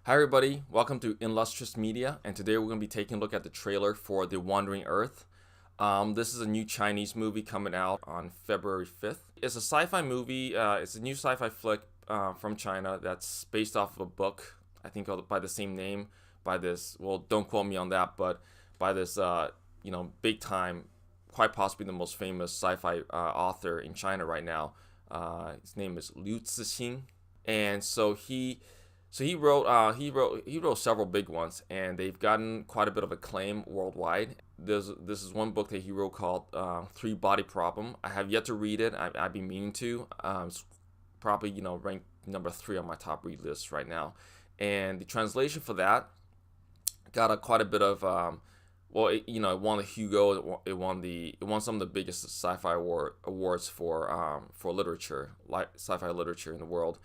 Hi everybody, welcome to Illustrious Media, and today we're going to be taking a look at the trailer for The Wandering Earth. This is a new Chinese movie coming out on February 5th. It's a sci-fi movie, it's a new sci-fi flick from China that's based off of a book, I think by the same name, by this, well, don't quote me on that, but by this, big time, quite possibly the most famous sci-fi author in China right now. His name is Liu Cixin, and he wrote several big ones, and they've gotten quite a bit of acclaim worldwide. This is one book that he wrote called Three Body Problem. I have yet to read it. I've been meaning to. It's probably ranked number 3 on my top read list right now. And the translation for that got quite a bit of it won the Hugo. It won some of the biggest sci-fi awards for literature, like sci-fi literature in the world.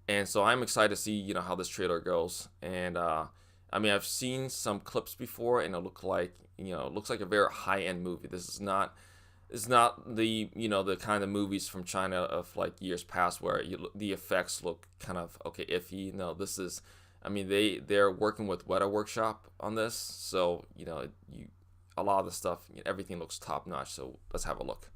And so I'm excited to see how this trailer goes. And I've seen some clips before, and it looks like a very high end movie. This is not it's not the kind of movies from China of like years past where the effects look kind of okay iffy. No, this is, they're working with Weta Workshop on this, so a lot of the stuff, everything looks top notch. So let's have a look.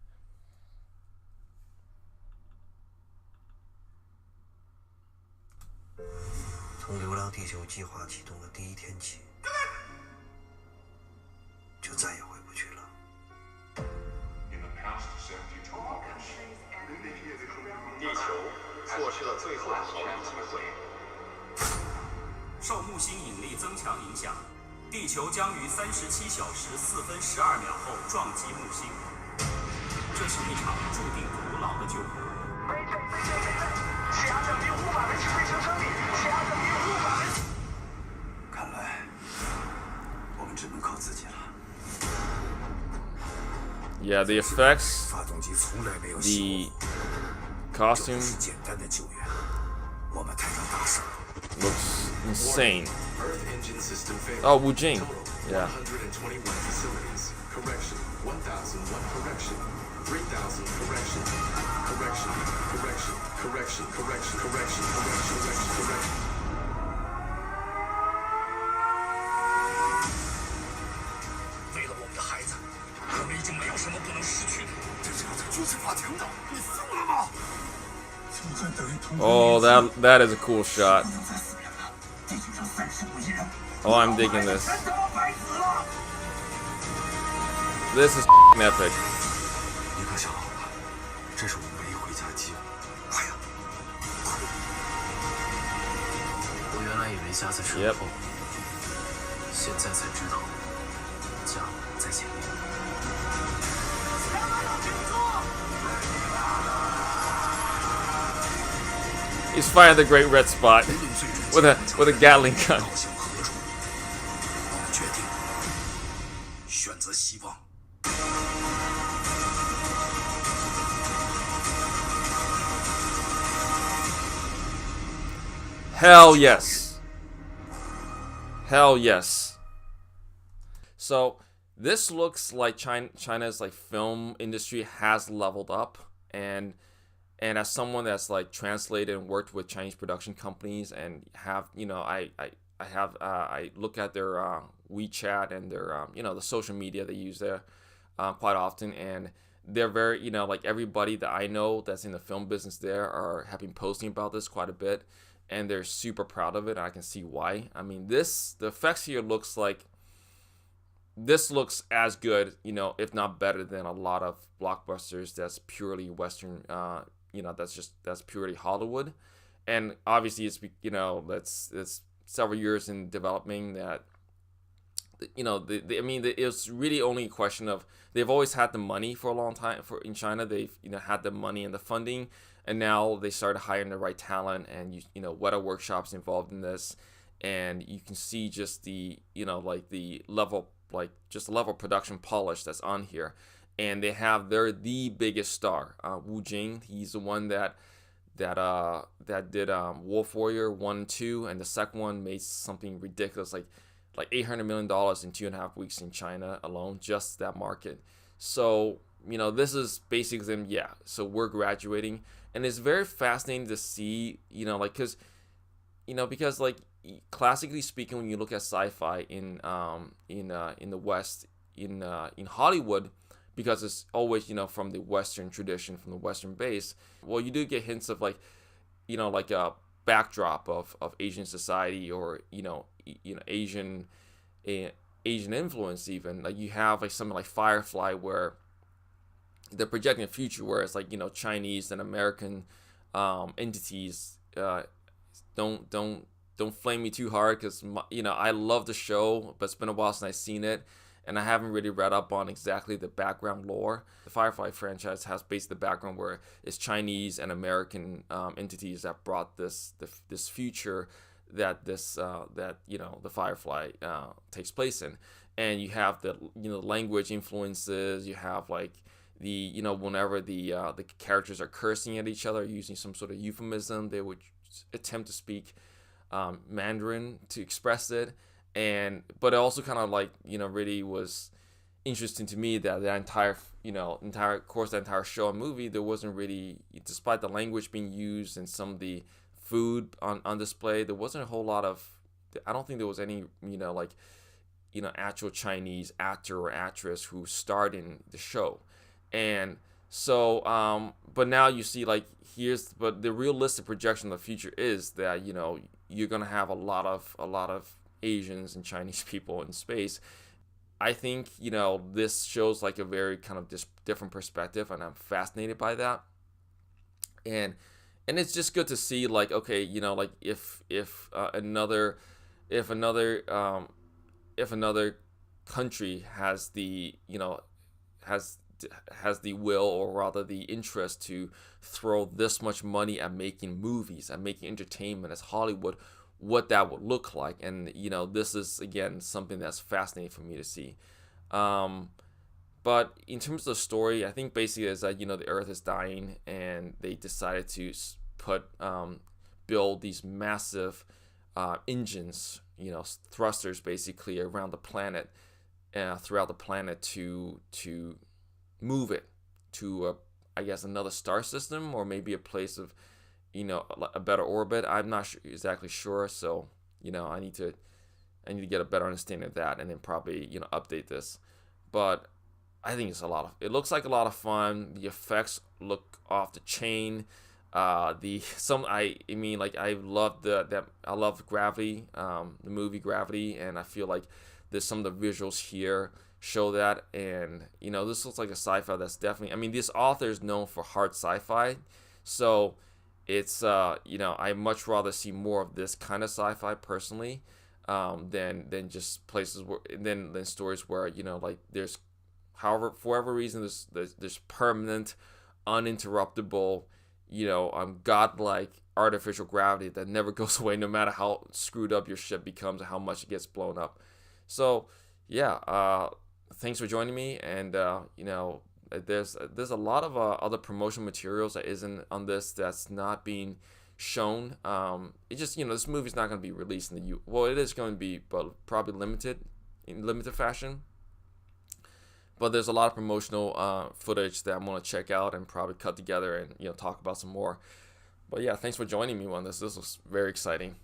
从《流浪地球》计划启动的第一天起，就再也回不去了。地球错失了最后的逃离机会。受木星引力增强影响，地球将于37小时4分12秒后撞击木星。这是一场注定徒劳的救援。气压降低500倍，飞行生命。气压降低500倍。看来我们只能靠自己了。Yeah, the effects, 发动机从来没有 the costume 是简单的救援，我们摊上大事。 looks insane. Earth engine system failure. Oh, Wu Jing. Total, Yeah. 121 facilities. Correction. 1,001 correction. 3,000 correction. Correction. Correction. Correction. Correction. Correction. Correction. Correction. Correction. 为了我们的孩子，我们已经没有什么不能失去的。这是要在军事法庭的，你疯了吗？ Oh, that is a cool shot. Oh, I'm digging this. This is epic. 你可想好了，这是我们唯一回家的机会。快呀！我原来以为家在身 Yep. 后，现在才知道家在前面。 He's firing the great red spot with a Gatling gun. 导向何处？我们决定选择希望。 Hell yes. Hell yes. So this looks like China's like film industry has leveled up, and as someone that's like translated and worked with Chinese production companies and have I look at their WeChat and their the social media they use there quite often, and they're very like everybody that I know that's in the film business there have been posting about this quite a bit, and they're super proud of it. And I can see why. The effects here looks as good, if not better than a lot of blockbusters that's purely Western, that's purely Hollywood. And obviously it's several years in developing that, it's really only a question of they've always had the money for a long time in China. They've, had the money and the funding, and now they started hiring the right talent, and Weta Workshop's involved in this, and you can see just the the level of production polish that's on here. And they're the biggest star, Wu Jing. He's the one that did Wolf Warrior 1 and 2, and the second one made something ridiculous like $800 million in 2.5 weeks in China alone, just that market. So this is basically them. Yeah, so we're graduating, and it's very fascinating to see, because because like classically speaking, when you look at sci-fi in the West, in Hollywood, because it's always from the Western tradition, from the Western base. Well, you do get hints of like like a backdrop of Asian society, or Asian influence. Even like you have like something like Firefly, where they're projecting a future where it's like Chinese and American entities. Don't flame me too hard, because I love the show, but it's been a while since I've seen it, and I haven't really read up on exactly the background lore. The Firefly franchise has basically the background where it's Chinese and American entities that brought this future that the Firefly takes place in. And you have the language influences. You have like the whenever the characters are cursing at each other, using some sort of euphemism, they would attempt to speak Mandarin to express it. But it also kind of like really was interesting to me that the entire show and movie, there wasn't really, despite the language being used and some of the food on display, there wasn't a whole lot of, I don't think there was any actual Chinese actor or actress who starred in the show. And so but now you see like but the realistic projection of the future is that you're gonna have a lot of Asians and Chinese people in space. I think this shows like a very kind of different perspective, and I'm fascinated by that. And it's just good to see like, okay, like if another country has the has the will, or rather the interest, to throw this much money at making movies, at making entertainment as Hollywood, what that would look like. And this is again something that's fascinating for me to see. But in terms of the story, I think basically is that the Earth is dying, and they decided to build these massive engines, thrusters basically around the planet, throughout the planet to move it to I guess another star system, or maybe a place of a better orbit. I'm not exactly sure, so I need to get a better understanding of that, and then probably update this. But I think it looks like a lot of fun. The effects look off the chain. I love Gravity, the movie Gravity, and I feel like there's some of the visuals here show that. And this looks like a sci-fi that's definitely, this author is known for hard sci-fi, so it's I much rather see more of this kind of sci-fi personally, than just places where than stories where like there's, however, for whatever reason, there's permanent, uninterruptible, godlike artificial gravity that never goes away, no matter how screwed up your ship becomes or how much it gets blown up. So yeah, thanks for joining me. And there's a lot of other promotional materials that isn't on this, that's not being shown. It just this movie's not going to be released in the well, it is going to be, but probably in limited fashion. But there's a lot of promotional footage that I'm going to check out and probably cut together and talk about some more. But yeah, thanks for joining me on this. This was very exciting.